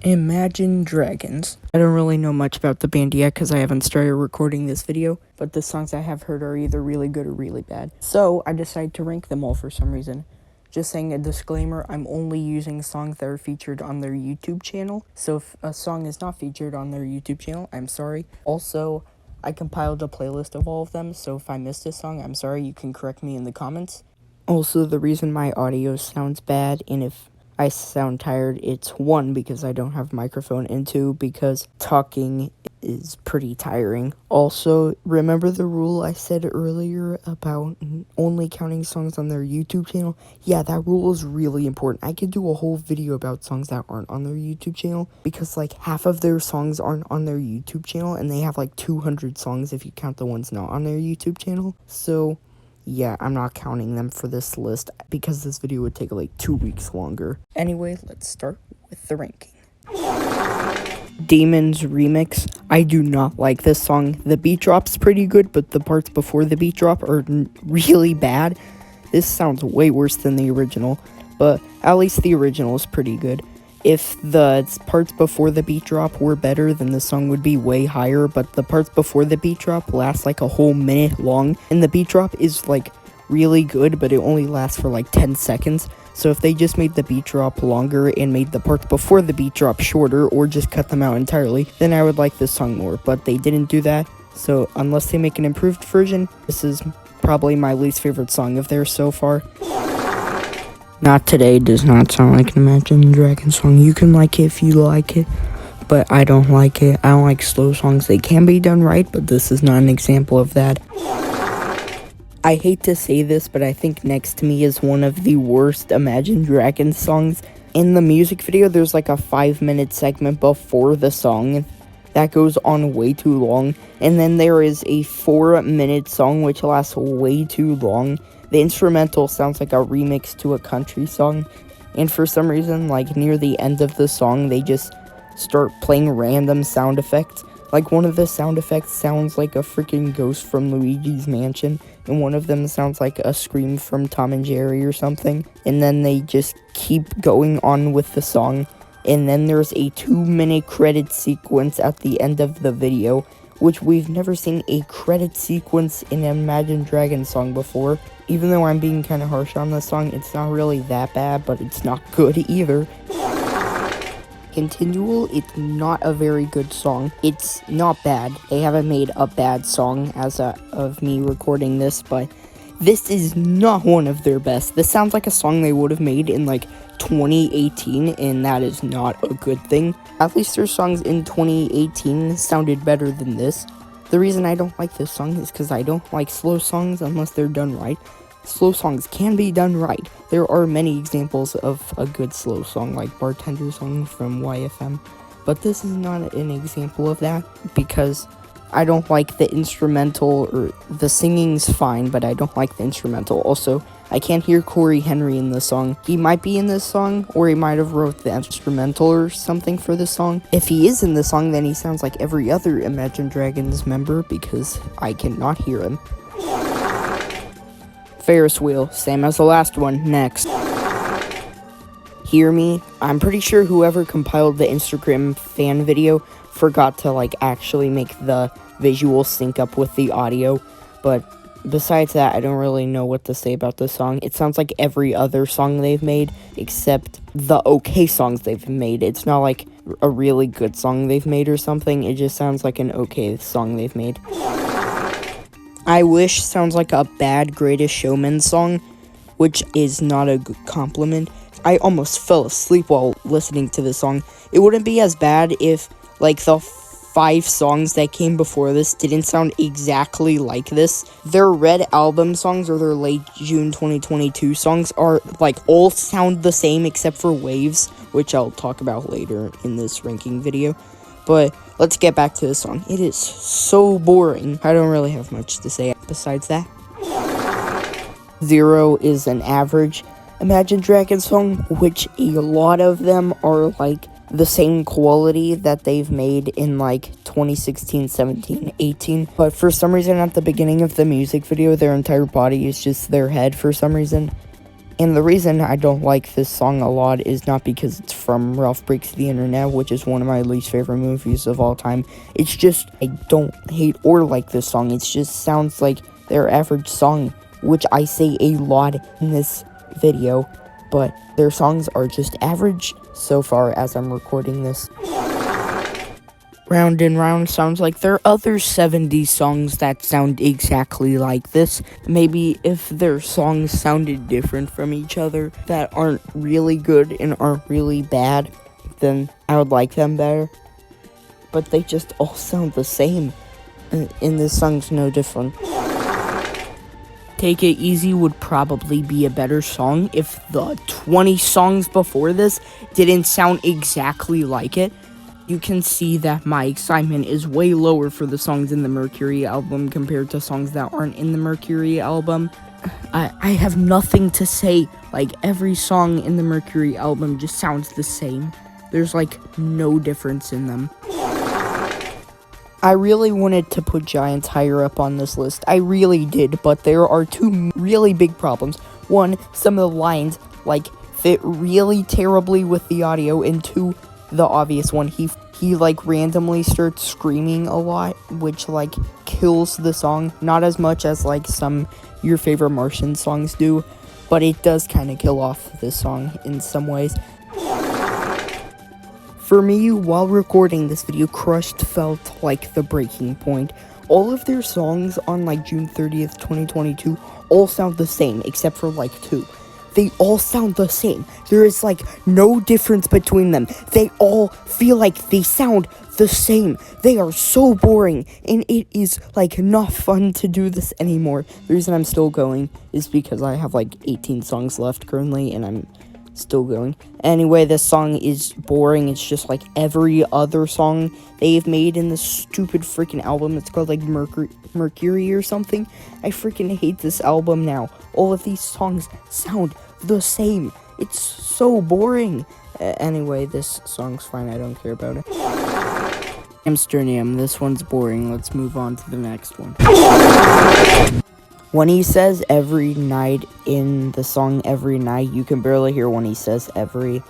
Imagine Dragons. I don't really know much about the band yet because I haven't started recording this video, but the songs I have heard are either really good or really bad. So I decided to rank them all for some reason. Just saying a disclaimer, I'm only using songs that are featured on their YouTube channel. So if a song is not featured on their YouTube channel, I'm sorry. Also, I compiled a playlist of all of them, so if I missed a song, I'm sorry, you can correct me in the comments. Also, the reason my audio sounds bad, and if I sound tired, it's 1, because I don't have a microphone, and 2, because talking is pretty tiring. Also, remember the rule I said earlier about only counting songs on their YouTube channel? Yeah, that rule is really important. I could do a whole video about songs that aren't on their YouTube channel, because like half of their songs aren't on their YouTube channel, and they have like 200 songs if you count the ones not on their YouTube channel. So yeah, I'm not counting them for this list because this video would take like 2 weeks longer. Anyway, let's start with the ranking. Demons Remix. I do not like this song. The beat drop's pretty good, but the parts before the beat drop are really bad. This sounds way worse than the original, but at least the original is pretty good. If the parts before the beat drop were better, then the song would be way higher, but the parts before the beat drop last like a whole minute long, and the beat drop is like really good, but it only lasts for like 10 seconds. So if they just made the beat drop longer and made the parts before the beat drop shorter, or just cut them out entirely, then I would like this song more, but they didn't do that. So unless they make an improved version, this is probably my least favorite song of theirs so far. Not Today does not sound like an Imagine Dragons song. You can like it if you like it, but I don't like it. I don't like slow songs. They can be done right, but this is not an example of that. I hate to say this, but I think Next to Me is one of the worst Imagine Dragons songs. In the music video, there's like a 5-minute segment before the song that goes on way too long, and then there is a 4-minute song which lasts way too long. The instrumental sounds like a remix to a country song, and for some reason, like near the end of the song, they just start playing random sound effects. Like one of the sound effects sounds like a freaking ghost from Luigi's Mansion, and one of them sounds like a scream from Tom and Jerry or something, and then they just keep going on with the song, and then there's a 2-minute credit sequence at the end of the video, which we've never seen a credit sequence in an Imagine Dragons song before. Even though I'm being kind of harsh on this song, it's not really that bad, but it's not good either. Continual, it's not a very good song. It's not bad. They haven't made a bad song as of me recording this, but this is not one of their best. This sounds like a song they would have made in like 2018, and that is not a good thing. At least their songs in 2018 sounded better than this. The reason I don't like this song is because I don't like slow songs unless they're done right. Slow songs can be done right. There are many examples of a good slow song, like Bartender Song from YFM, but this is not an example of that because I don't like the instrumental, or the singing's fine, but I don't like the instrumental. Also, I can't hear Corey Henry in the song. He might be in this song, or he might have wrote the instrumental or something for this song. If he is in the song, then he sounds like every other Imagine Dragons member because I cannot hear him. Ferris Wheel, same as the last one. Next. Hear Me. I'm pretty sure whoever compiled the Instagram fan video forgot to like actually make the visual sync up with the audio, but besides that, I don't really know what to say about this song. It sounds like every other song they've made, except the okay songs they've made. It's not like a really good song they've made or something. It just sounds like an okay song they've made. I Wish sounds like a bad Greatest Showman song, which is not a good compliment. I almost fell asleep while listening to this song. It wouldn't be as bad if, like, the 5 songs that came before this didn't sound exactly like this. Their Red album songs, or their late June 2022 songs, are, like, all sound the same except for Waves, which I'll talk about later in this ranking video. But let's get back to the song. It is so boring. I don't really have much to say besides that. Zero is an average Imagine Dragons song, which a lot of them are like the same quality that they've made in like 2016, 17, 18. But for some reason at the beginning of the music video, their entire body is just their head for some reason. And the reason I don't like this song a lot is not because it's from Ralph Breaks the Internet, which is one of my least favorite movies of all time. It's just, I don't hate or like this song. It just sounds like their average song, which I say a lot in this video. But their songs are just average so far as I'm recording this. Round and Round sounds like there are other 70s songs that sound exactly like this. Maybe if their songs sounded different from each other that aren't really good and aren't really bad, then I would like them better. But they just all sound the same, and this song's no different. Take It Easy would probably be a better song if the 20 songs before this didn't sound exactly like it. You can see that my excitement is way lower for the songs in the Mercury album compared to songs that aren't in the Mercury album. I have nothing to say. Like, every song in the Mercury album just sounds the same. There's, like, no difference in them. I really wanted to put Giants higher up on this list. I really did, but there are two really big problems. One, some of the lines, like, fit really terribly with the audio, and two, the obvious one, he like randomly starts screaming a lot, which like kills the song. Not as much as like some Your Favorite Martian songs do, but it does kind of kill off this song in some ways. For me, while recording this video, Crushed felt like the breaking point. All of their songs on like June 30th, 2022 all sound the same except for like two. They all sound the same. There is like no difference between them. They all feel like they sound the same. They are so boring, and it is like not fun to do this anymore. The reason I'm still going is because I have like 18 songs left currently, and I'm still going. Anyway, this song is boring. It's just like every other song they've made in this stupid freaking album. It's called like Mercury or something. I freaking hate this album now. All of these songs sound the same. It's so boring. Anyway, this song's fine. I don't care about it. Amsterdam. This one's boring. Let's move on to the next one. When he says every night in the song Every Night, you can barely hear when he says every.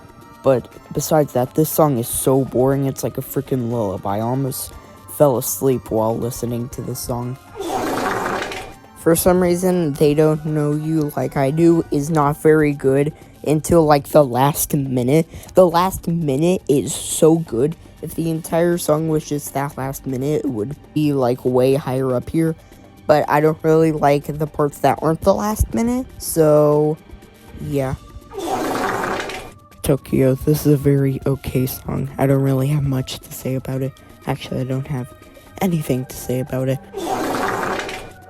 But besides that, this song is so boring. It's like a freaking lullaby. I almost fell asleep while listening to this song. For some reason, They Don't Know You Like I Do is not very good until like the last minute. The last minute is so good. If the entire song was just that last minute, it would be like way higher up here. But I don't really like the parts that aren't the last minute, so yeah. Tokyo, this is a very okay song. I don't really have much to say about it. Actually, I don't have anything to say about it.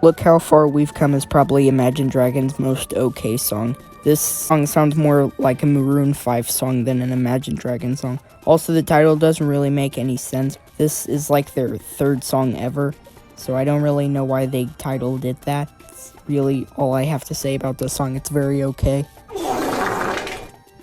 Look How Far We've Come is probably Imagine Dragons' most okay song. This song sounds more like a Maroon 5 song than an Imagine Dragons song. Also, the title doesn't really make any sense. This is like their third song ever, so I don't really know why they titled it that. It's really all I have to say about this song. It's very okay.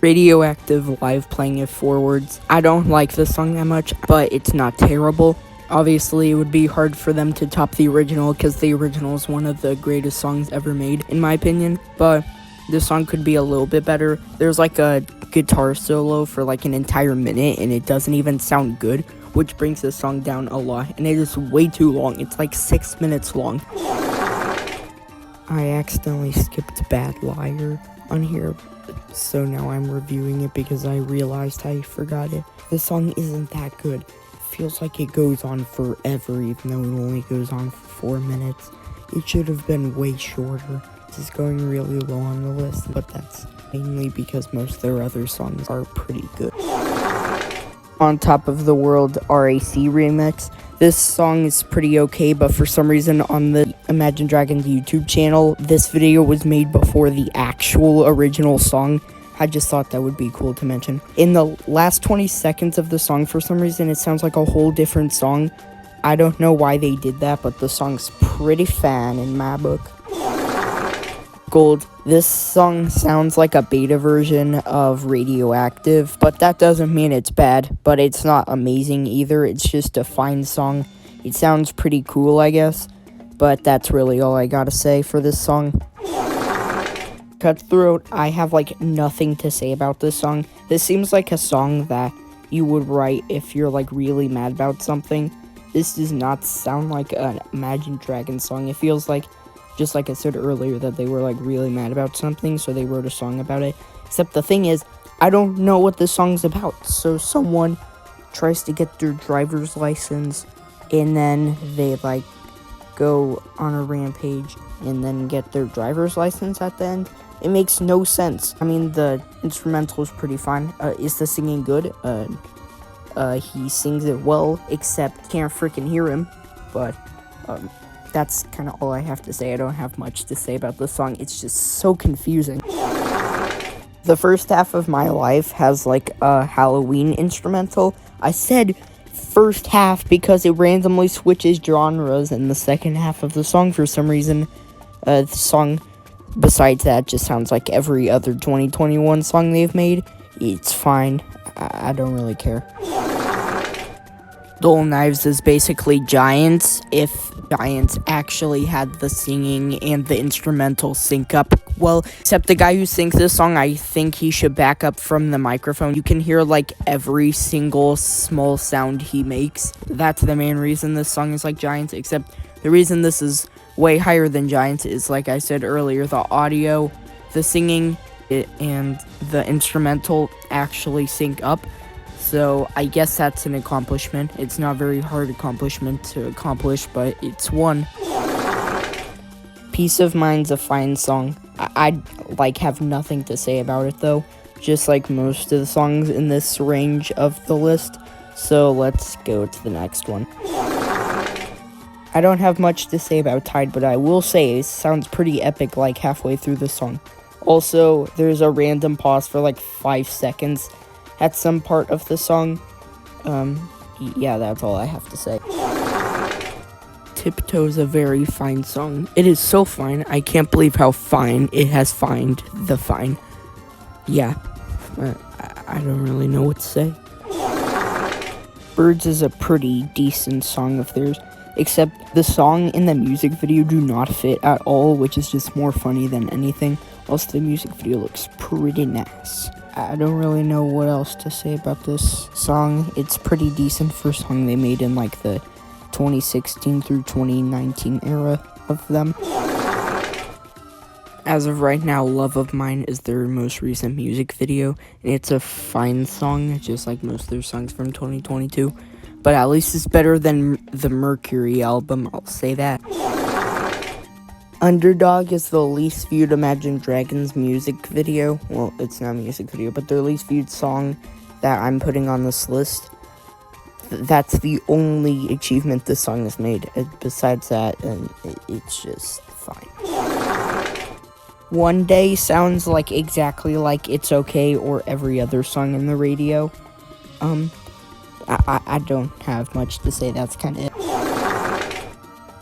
Radioactive Live Playing It Forwards. I don't like this song that much, but it's not terrible. Obviously, it would be hard for them to top the original because the original is one of the greatest songs ever made, in my opinion. But this song could be a little bit better. There's like a guitar solo for like an entire minute, and it doesn't even sound good, which brings this song down a lot. And it is way too long. It's like 6 minutes long. I accidentally skipped Bad Liar on here, so now I'm reviewing it because I realized I forgot it. The song isn't that good. Feels like it goes on forever, even though it only goes on for 4 minutes. It should have been way shorter. This is going really low on the list, but that's mainly because most of their other songs are pretty good. On Top of the World RAC remix. This song is pretty okay, but for some reason on the Imagine Dragons YouTube channel, this video was made before the actual original song. I just thought that would be cool to mention. In the last 20 seconds of the song, for some reason, it sounds like a whole different song. I don't know why they did that, but the song's pretty fan in my book. Gold. This song sounds like a beta version of Radioactive, but that doesn't mean it's bad, but it's not amazing either. It's just a fine song. It sounds pretty cool, I guess, but that's really all I gotta say for this song. Cutthroat, I have like nothing to say about this song. This seems like a song that you would write if you're like really mad about something. This does not sound like an Imagine Dragons song. It feels like, just like I said earlier, that they were like really mad about something, so they wrote a song about it. Except the thing is, I don't know what this song's about. So someone tries to get their driver's license, and then they like go on a rampage and then get their driver's license at the end. It makes no sense. I mean, the instrumental is pretty fine. Is the singing good? He sings it well, except can't freaking hear him. But that's kind of all I have to say. I don't have much to say about this song. It's just so confusing. The first half of My Life has like a Halloween instrumental. I said first half because it randomly switches genres in the second half of the song for some reason. The song besides that just sounds like every other 2021 song they've made. It's fine. I don't really care. Dull Knives is basically Giants if Giants actually had the singing and the instrumental sync up well, except the guy who sings this song, I think he should back up from the microphone. You can hear like every single small sound he makes. That's the main reason this song is like Giants, except the reason this is way higher than Giants is, like I said earlier, the audio, the singing, and the instrumental actually sync up. So I guess that's an accomplishment. It's not a very hard accomplishment to accomplish, but it's one. Peace of Mind's a fine song. I like have nothing to say about it though, just like most of the songs in this range of the list. So let's go to the next one. I don't have much to say about Tide, but I will say it sounds pretty epic like halfway through the song. Also, there's a random pause for like 5 seconds at some part of the song. Yeah, that's all I have to say. Tiptoe's a very fine song. It is so fine. I can't believe how fine it has fined the fine. Yeah, I don't really know what to say. Birds is a pretty decent song of theirs, except the song and the music video do not fit at all, which is just more funny than anything. Also, the music video looks pretty nice. I don't really know what else to say about this song. It's pretty decent for a song they made in like the 2016 through 2019 era of them. As of right now, Love of Mine is their most recent music video, and it's a fine song, just like most of their songs from 2022. But at least it's better than the Mercury album, I'll say that. Underdog is the least viewed Imagine Dragons music video. Well, it's not a music video, but their least viewed song that I'm putting on this list. That's the only achievement this song has made. Besides that, it's just fine. One Day sounds like exactly like It's Okay or every other song in the radio. I don't have much to say. That's kind of it.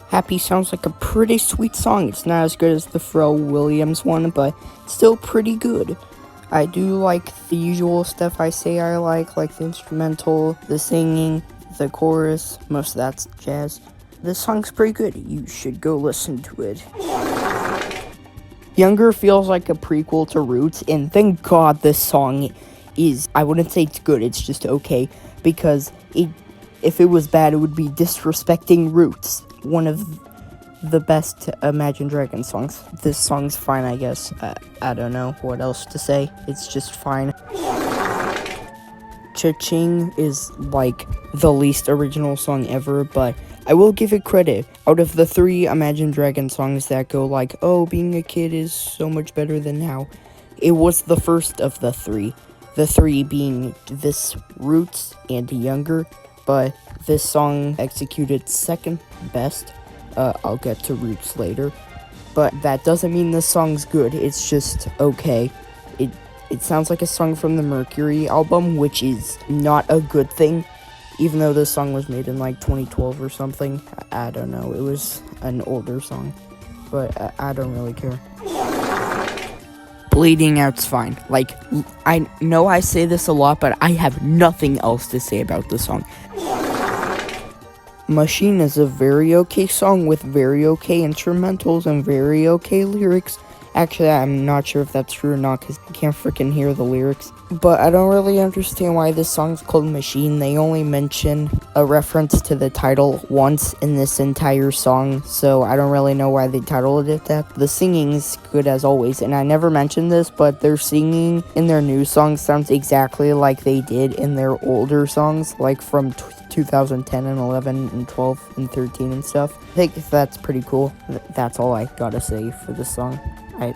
Happy sounds like a pretty sweet song. It's not as good as the Pharrell Williams one, but still pretty good. I do like the usual stuff I say I like the instrumental, the singing, the chorus. Most of that's jazz. This song's pretty good. You should go listen to it. Younger feels like a prequel to Roots, and thank God this song is, I wouldn't say it's good, it's just okay, because if it was bad, it would be disrespecting Roots, one of the best Imagine Dragons songs. This song's fine, I guess. I don't know what else to say. It's just fine. Cha-Ching is like the least original song ever, but I will give it credit. Out of the 3 Imagine Dragons songs that go like, oh, being a kid is so much better than now, it was the first of the 3. The 3 being this, Roots, and Younger, but this song executed second best. I'll get to Roots later, but that doesn't mean this song's good. It's just okay. It sounds like a song from the Mercury album, which is not a good thing, even though this song was made in like 2012 or something. I don't know. It was an older song, but I don't really care. Bleeding Out's fine. Like, I know I say this a lot, but I have nothing else to say about this song. Machine is a very okay song with very okay instrumentals and very okay lyrics. Actually, I'm not sure if that's true or not because I can't freaking hear the lyrics. But I don't really understand why this song's called Machine. They only mention a reference to the title once in this entire song, so I don't really know why they titled it that. The singing's good as always, and I never mentioned this, but their singing in their new songs sounds exactly like they did in their older songs, like from 2010 and 11 and 12 and 13 and stuff. I think that's pretty cool. That's all I gotta say for this song.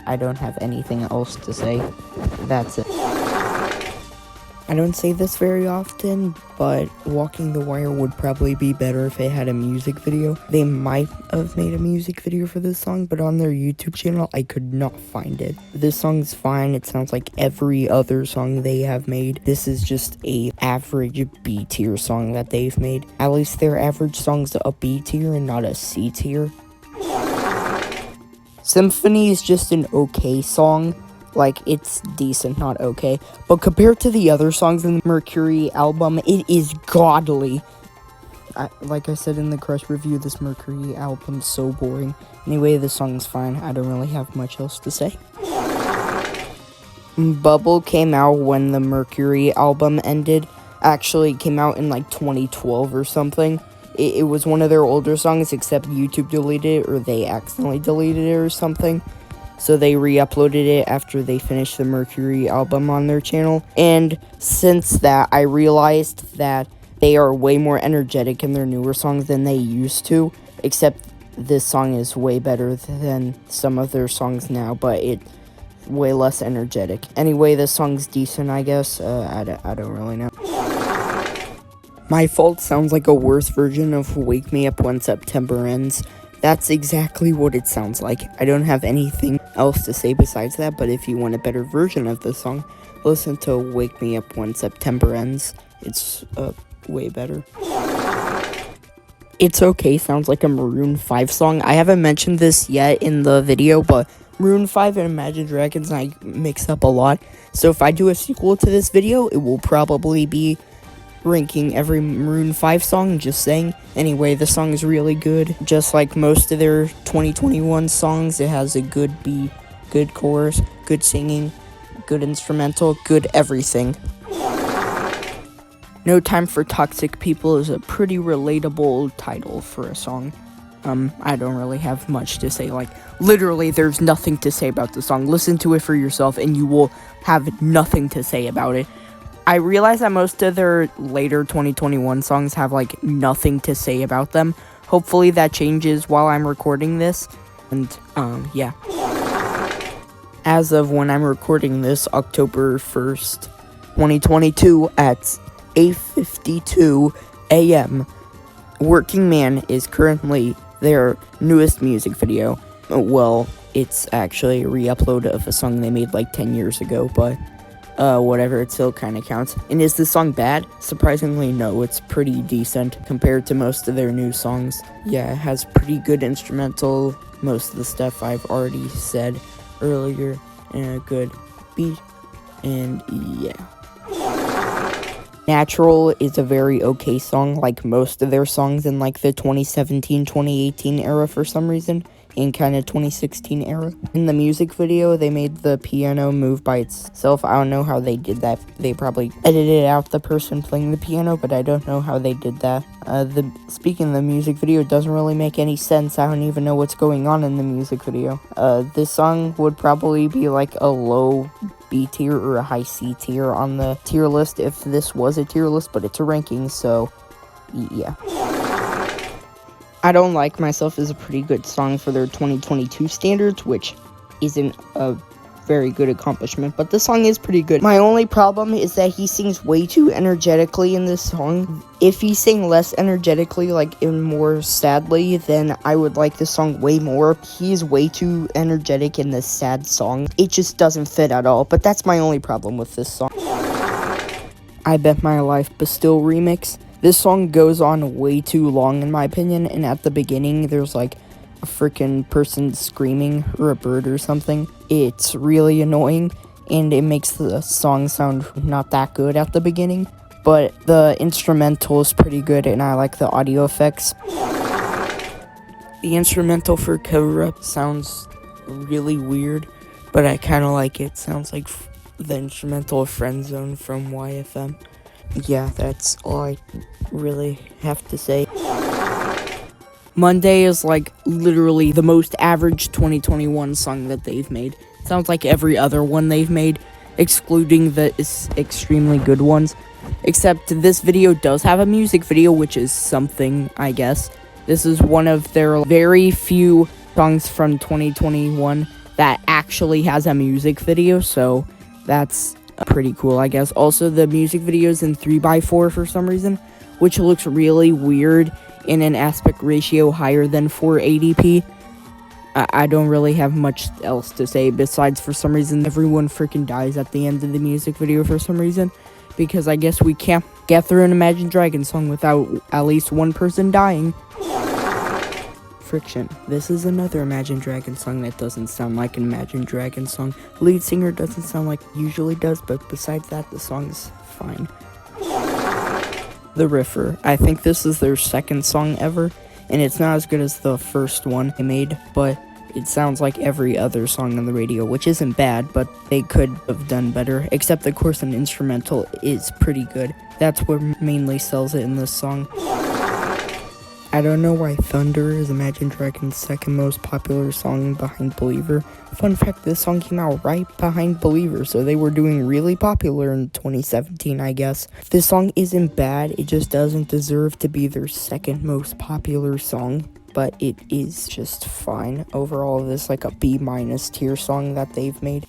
I don't have anything else to say. That's it. I don't say this very often, but Walking the Wire would probably be better if it had a music video. They might have made a music video for this song, but on their YouTube channel, I could not find it. This song's fine. It sounds like every other song they have made. This is just a average B tier song that they've made. At least their average song's a B tier and not a C tier. Symphony is just an okay song. Like, it's decent, not okay. But compared to the other songs in the Mercury album, it is godly. Like I said in the Crush review, this Mercury album's so boring. Anyway, the song's fine. I don't really have much else to say. Bubble came out when the Mercury album ended. Actually, it came out in like 2012 or something. It was one of their older songs, except YouTube deleted it, or they accidentally deleted it or something. So they re-uploaded it after they finished the Mercury album on their channel. And since that, I realized that they are way more energetic in their newer songs than they used to. Except this song is way better than some of their songs now, but it's way less energetic. Anyway, this song's decent, I guess. I don't really know. My Fault sounds like a worse version of Wake Me Up When September Ends. That's exactly what it sounds like. I don't have anything else to say besides that, but if you want a better version of the song, listen to Wake Me Up When September Ends. It's way better. It's Okay sounds like a Maroon 5 song. I haven't mentioned this yet in the video, but Maroon 5 and Imagine Dragons I mix up a lot. So if I do a sequel to this video, it will probably be ranking every Maroon 5 song, just saying. Anyway, the song is really good. Just like most of their 2021 songs, it has a good beat, good chorus, good singing, good instrumental, good everything. No Time for Toxic People is a pretty relatable title for a song. I don't really have much to say. Like, literally, there's nothing to say about the song. Listen to it for yourself, and you will have nothing to say about it. I realize that most of their later 2021 songs have, like, nothing to say about them. Hopefully that changes while I'm recording this. And, yeah. As of when I'm recording this, October 1st, 2022, at 8:52 a.m., Working Man is currently their newest music video. Well, it's actually a re-upload of a song they made, like, 10 years ago, but whatever, it still kind of counts. And is this song bad? Surprisingly, no, it's pretty decent compared to most of their new songs. Yeah, it has pretty good instrumental, most of the stuff I've already said earlier, and a good beat, and yeah. Natural is a very okay song, like most of their songs in like the 2017-2018 era for some reason. In kind of 2016 era. In the music video, they made the piano move by itself. I don't know how they did that. They probably edited out the person playing the piano, but I don't know how they did that. Speaking of the music video, it doesn't really make any sense. I don't even know what's going on in the music video. This song would probably be like a low B tier or a high C tier on the tier list if this was a tier list, but it's a ranking, so yeah. I Don't Like Myself is a pretty good song for their 2022 standards, which isn't a very good accomplishment, but the song is pretty good. My only problem is that he sings way too energetically in this song. If he sang less energetically, like in more sadly, then I would like this song way more. He's way too energetic in this sad song. It just doesn't fit at all, but that's my only problem with this song. I Bet My Life Bastille remix. This song goes on way too long in my opinion, and at the beginning there's like a freaking person screaming or a bird or something. It's really annoying, and it makes the song sound not that good at the beginning, but the instrumental is pretty good, and I like the audio effects. The instrumental for Cover Up sounds really weird. but I kind of like it. Sounds like the instrumental of Friend Zone from YFM. Yeah, that's all I really have to say. Monday is like literally the most average 2021 song that they've made. Sounds like every other one they've made, excluding the extremely good ones. Except this video does have a music video, which is something, I guess. This is one of their very few songs from 2021 that actually has a music video, so that's pretty cool, I guess. Also, the music video is in 3x4 for some reason, which looks really weird in an aspect ratio higher than 480p. I don't really have much else to say besides, for some reason, everyone freaking dies at the end of the music video for some reason. Because I guess we can't get through an Imagine Dragons song without at least one person dying. Friction. This is another Imagine Dragons song that doesn't sound like an Imagine Dragons song. Lead singer doesn't sound like he usually does, but besides that, the song's fine. The Riffer. I think this is their second song ever, and it's not as good as the first one they made, but it sounds like every other song on the radio, which isn't bad, but they could have done better, except the chorus and instrumental is pretty good. That's what mainly sells it in this song. I don't know why Thunder is Imagine Dragons' second most popular song behind Believer. Fun fact, this song came out right behind Believer, so they were doing really popular in 2017, I guess. This song isn't bad, it just doesn't deserve to be their second most popular song, but it is just fine. Overall, this is like a B- tier song that they've made.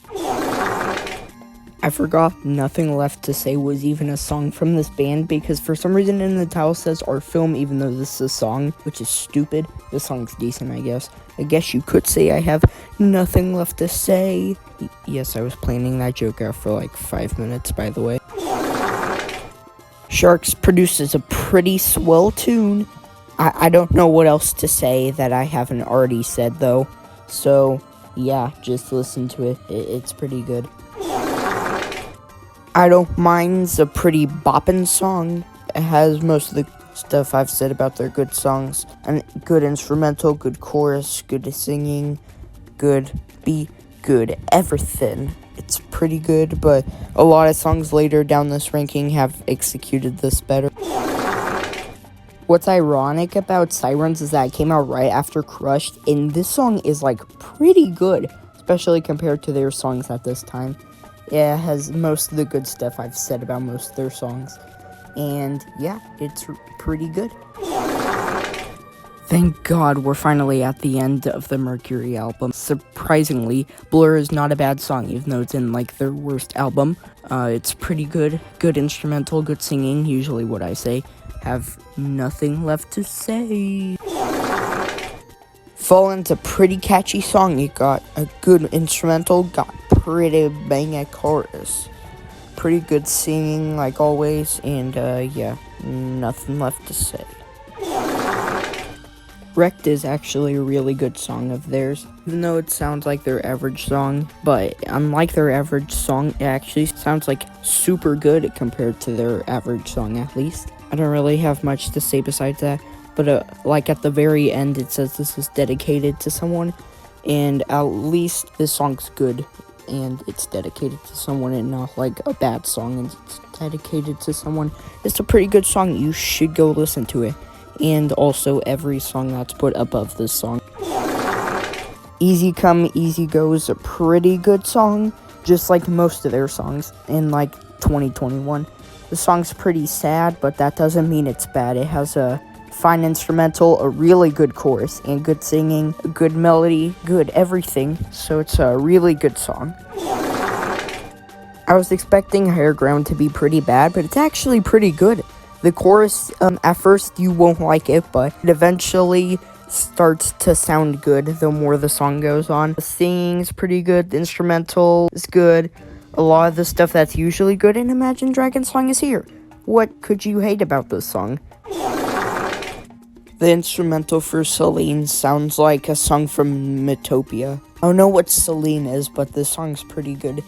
I forgot Nothing Left to Say was even a song from this band, because for some reason in the title says our film, even though this is a song, which is stupid. This song's decent, I guess. I guess you could say I have nothing left to say. Yes, I was planning that joke out for like 5 minutes, by the way. Sharks produces a pretty swell tune. I don't know what else to say that I haven't already said, though. So, yeah, just listen to it. It's pretty good. I Don't Mind's a pretty boppin' song. It has most of the stuff I've said about their good songs. And good instrumental, good chorus, good singing, good beat, good everything. It's pretty good, but a lot of songs later down this ranking have executed this better. What's ironic about Sirens is that it came out right after Crushed, and this song is like pretty good, especially compared to their songs at this time. Yeah, it has most of the good stuff I've said about most of their songs. And yeah, it's pretty good. Thank God we're finally at the end of the Mercury album. Surprisingly, Blur is not a bad song, even though it's in like their worst album. It's pretty good. Good instrumental, good singing, usually what I say. Have nothing left to say. Fallen's a pretty catchy song. It got a good instrumental, got pretty banging chorus. Pretty good singing, like always, and yeah, nothing left to say. Wrecked is actually a really good song of theirs, even though it sounds like their average song, but unlike their average song, it actually sounds like super good compared to their average song, at least. I don't really have much to say besides that, but like at the very end, it says this is dedicated to someone, and at least this song's good, and it's dedicated to someone and not like a bad song, and it's dedicated to someone. It's a pretty good song. You should go listen to it. And also every song that's put above this song. Easy Come, Easy Go is a pretty good song, just like most of their songs in like 2021. The song's pretty sad, but that doesn't mean it's bad. It has a fine instrumental, a really good chorus, and good singing, a good melody, good everything. So it's a really good song. I was expecting Higher Ground to be pretty bad, but it's actually pretty good. The chorus, at first you won't like it, but it eventually starts to sound good the more the song goes on. The singing's pretty good, the instrumental is good. A lot of the stuff that's usually good in Imagine Dragons song is here. What could you hate about this song? The instrumental for Celine sounds like a song from Metopia. I don't know what Celine is, but this song's pretty good.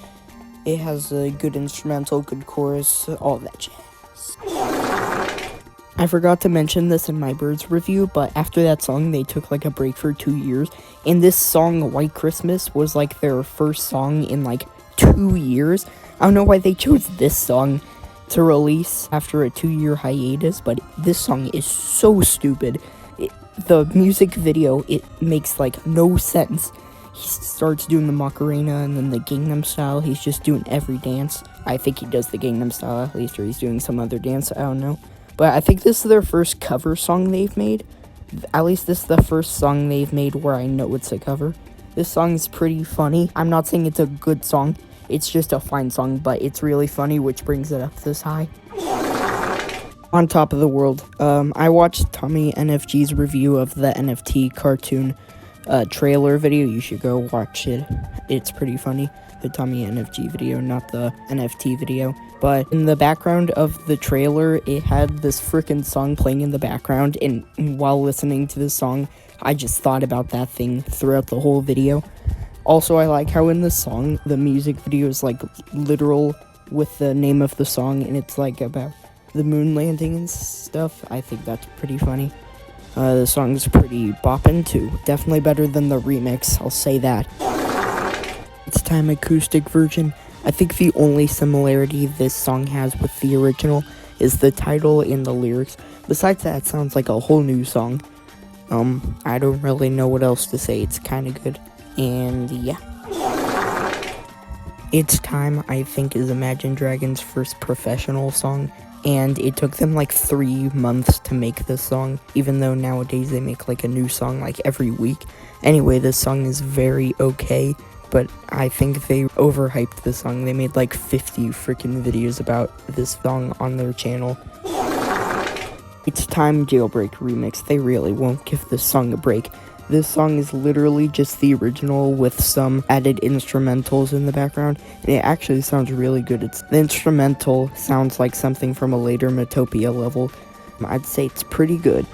It has a good instrumental, good chorus, all that jazz. I forgot to mention this in my Birds review, but after that song, they took like a break for 2 years. And this song, White Christmas, was like their first song in like 2 years. I don't know why they chose this song to release after a 2-year hiatus, but this song is so stupid. The music video, it makes like no sense. He starts doing the Macarena and then the Gangnam Style. He's just doing every dance. I think he does the Gangnam Style at least, or he's doing some other dance. I don't know. But I think this is their first cover song they've made. At least this is the first song they've made where I know it's a cover. This song is pretty funny. I'm not saying it's a good song. It's just a fine song, but it's really funny, which brings it up this high. On Top of the World. I watched Tommy NFG's review of the NFT cartoon trailer video. You should go watch it. It's pretty funny. The Tommy NFG video, not the NFT video. But in the background of the trailer, it had this freaking song playing in the background, and while listening to this song, I just thought about that thing throughout the whole video. Also, I like how in the song, the music video is like literal with the name of the song, and it's like about the moon landing and stuff. I think that's pretty funny. The song's pretty boppin' too. Definitely better than the remix, I'll say that. It's Time acoustic version. I think the only similarity this song has with the original is the title and the lyrics. Besides that, it sounds like a whole new song. I don't really know what else to say. It's kind of good. And yeah. It's Time, I think, is Imagine Dragons' first professional song. And it took them like 3 months to make this song, even though nowadays they make like a new song like every week. Anyway, this song is very okay, but I think they overhyped the song. They made like 50 freaking videos about this song on their channel. It's Time Jailbreak remix. They really won't give this song a break. This song is literally just the original with some added instrumentals in the background, and it actually sounds really good. The instrumental sounds like something from a later Metopia level. I'd say it's pretty good.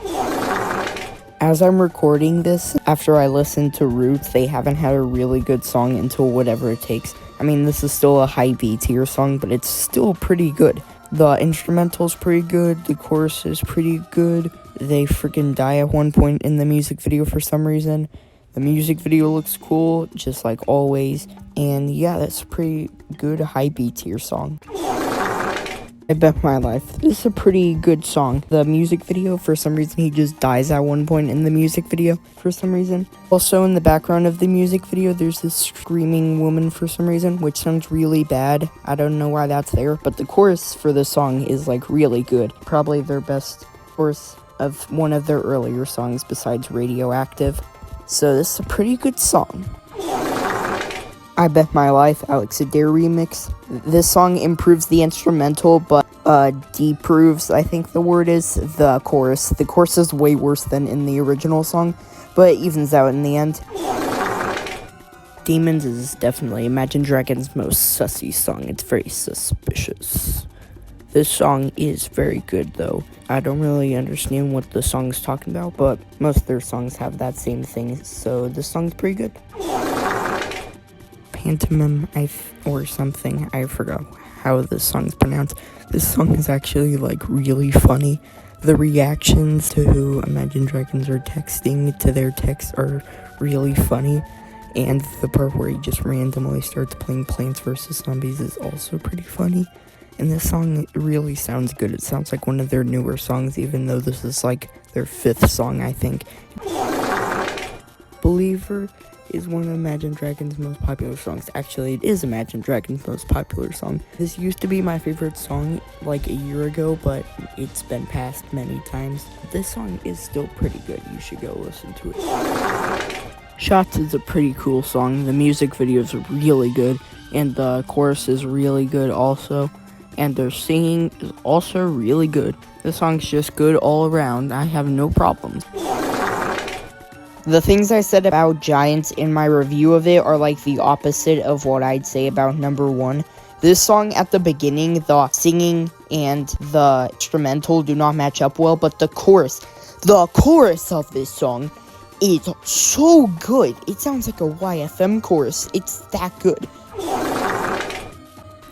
As I'm recording this, after I listened to Roots, they haven't had a really good song until Whatever It Takes. I mean, this is still a high B tier song, but it's still pretty good. The instrumental's pretty good, the chorus is pretty good. They freaking die at one point in the music video for some reason. The music video looks cool, just like always. And yeah, that's a pretty good high B tier song. I Bet My Life. This is a pretty good song. The music video, for some reason, he just dies at one point in the music video, for some reason. Also, in the background of the music video, there's this screaming woman for some reason, which sounds really bad. I don't know why that's there, but the chorus for this song is, like, really good. Probably their best chorus of one of their earlier songs besides Radioactive. So this is a pretty good song. I Bet My Life, Alex Adair remix. This song improves the instrumental, but deproves, I think the word is, the chorus. The chorus is way worse than in the original song, but it evens out in the end. Demons is definitely Imagine Dragons' most sussy song. It's very suspicious. This song is very good, though. I don't really understand what the song's talking about, but most of their songs have that same thing, so this song's pretty good. Pantomime, or something. I forgot how this song's pronounced. This song is actually, like, really funny. The reactions to who Imagine Dragons are texting to their texts are really funny. And the part where he just randomly starts playing Plants vs. Zombies is also pretty funny. And this song really sounds good. It sounds like one of their newer songs, even though this is, like, their 5th song, I think. Believer is one of Imagine Dragons' most popular songs. Actually, it is Imagine Dragons' most popular song. This used to be my favorite song like a year ago, but it's been passed many times. This song is still pretty good. You should go listen to it. Shots is a pretty cool song. The music video is really good, and the chorus is really good also, and their singing is also really good. The song's just good all around. I have no problems. The things I said about Giants in my review of it are like the opposite of what I'd say about number 1. This song at the beginning, the singing and the instrumental do not match up well, but the chorus of this song is so good. It sounds like a YFM chorus. It's that good.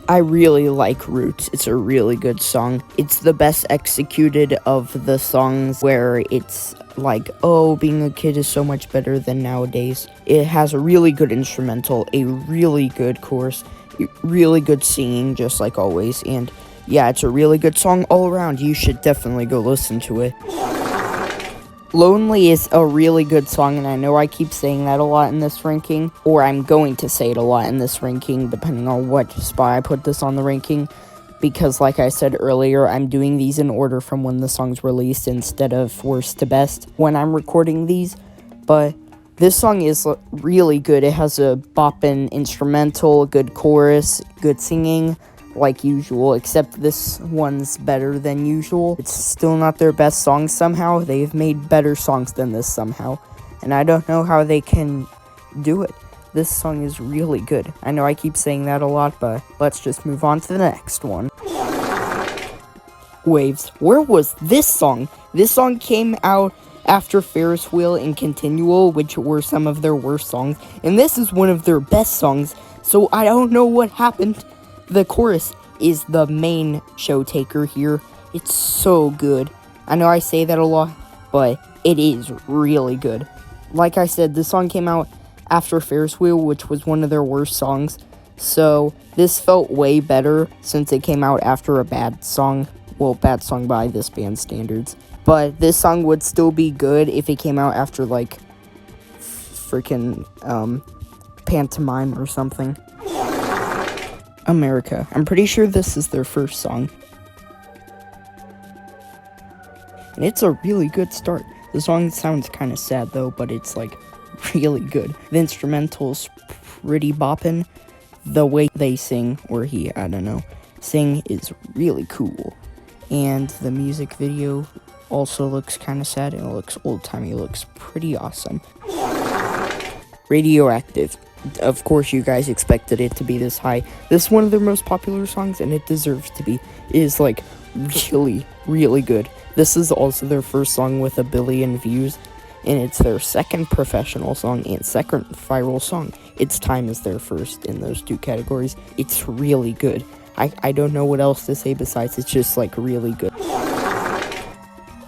I really like Roots. It's a really good song. It's the best executed of the songs where it's like, oh, being a kid is so much better than nowadays. It has a really good instrumental, a really good chorus, really good singing, just like always. And yeah, it's a really good song all around. You should definitely go listen to it. Lonely is a really good song, and I know I keep saying that a lot in this ranking, or I'm going to say it a lot in this ranking, depending on what spot I put this on the ranking, because like I said earlier, I'm doing these in order from when the song's released instead of worst to best when I'm recording these, but this song is really good. It has a boppin' instrumental, good chorus, good singing, like usual, except this one's better than usual. It's still not their best song somehow. They've made better songs than this somehow, and I don't know how they can do it. This song is really good. I know I keep saying that a lot, but let's just move on to the next one. Waves. Where was this song? This song came out after Ferris Wheel and Continual, which were some of their worst songs, and this is one of their best songs, so I don't know what happened. The chorus is the main show taker here. It's so good. I know I say that a lot, but it is really good. Like I said, this song came out after Ferris Wheel, which was one of their worst songs. So this felt way better since it came out after a bad song. Well, bad song by this band's standards. But this song would still be good if it came out after, like, freaking Pantomime or something. America. I'm pretty sure this is their first song. And it's a really good start. The song sounds kind of sad though, but it's like really good. The instrumental's pretty boppin'. The way they sing, or sing is really cool. And the music video also looks kind of sad, and it looks old-timey. It looks pretty awesome. Radioactive. Of course, you guys expected it to be this high. This is one of their most popular songs, and it deserves to be. It is, like, really, really good. This is also their first song with 1 billion views, and it's their second professional song and second viral song. Its Time is their first in those two categories. It's really good. I don't know what else to say besides it's just, like, really good.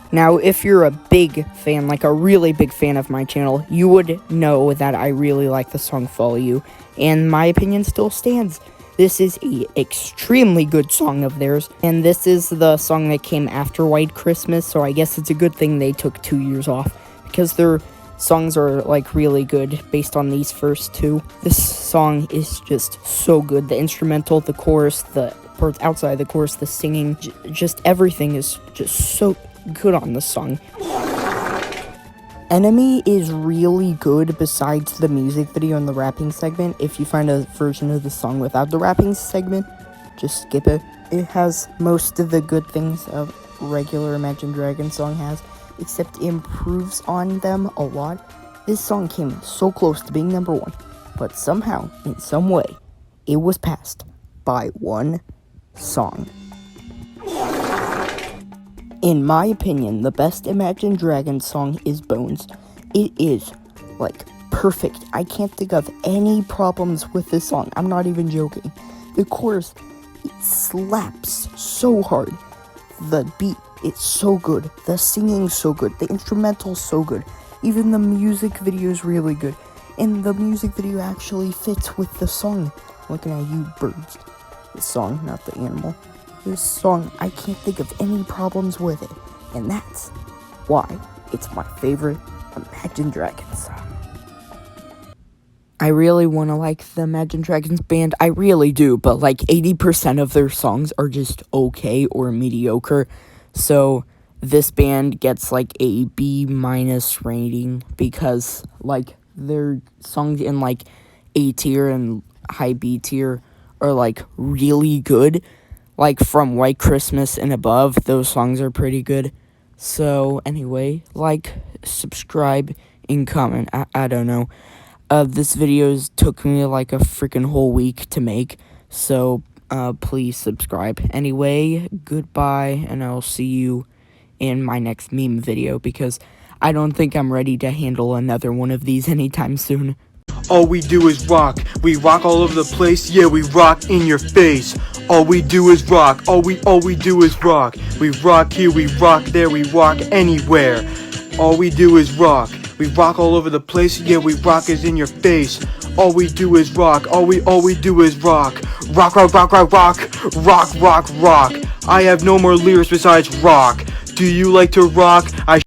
Now, if you're a big fan, like a really big fan of my channel, you would know that I really like the song Follow You, and my opinion still stands. This is an extremely good song of theirs, and this is the song that came after White Christmas, so I guess it's a good thing they took 2 years off, because their songs are, like, really good based on these first two. This song is just so good. The instrumental, the chorus, the parts outside the chorus, the singing, just everything is just so good on this song. Enemy is really good besides the music video and the rapping segment. If you find a version of the song without the rapping segment, just skip it. It has most of the good things a regular Imagine Dragons song has, except it improves on them a lot. This song came so close to being number one, but somehow, in some way, it was passed by one song. In my opinion, the best Imagine Dragons song is Bones. It is, like, perfect. I can't think of any problems with this song. I'm not even joking. The chorus, it slaps so hard. The beat, it's so good. The singing's so good. The instrumental's so good. Even the music video is really good. And the music video actually fits with the song. Looking at you, birds. The song, not the animal. This song, I can't think of any problems with it, and that's why it's my favorite Imagine Dragons song. I really want to like the Imagine Dragons band, I really do, but like 80% of their songs are just okay or mediocre, so this band gets like a B- rating because like their songs in like A tier and high B tier are like really good. Like, from White Christmas and above, those songs are pretty good. So, anyway, like, subscribe, and comment. I don't know. This video took me, like, a freaking whole week to make. So, please subscribe. Anyway, goodbye, and I'll see you in my next meme video, because I don't think I'm ready to handle another one of these anytime soon. All we do is rock. We rock all over the place. Yeah, we rock in your face. All we do is rock. All we do is rock. We rock here, we rock there, we rock anywhere. All we do is rock. We rock all over the place. Yeah, we rock is in your face. All we do is rock. All we do is rock. Rock, rock, rock, rock, rock. Rock, rock, rock. I have no more lyrics besides rock. Do you like to rock? I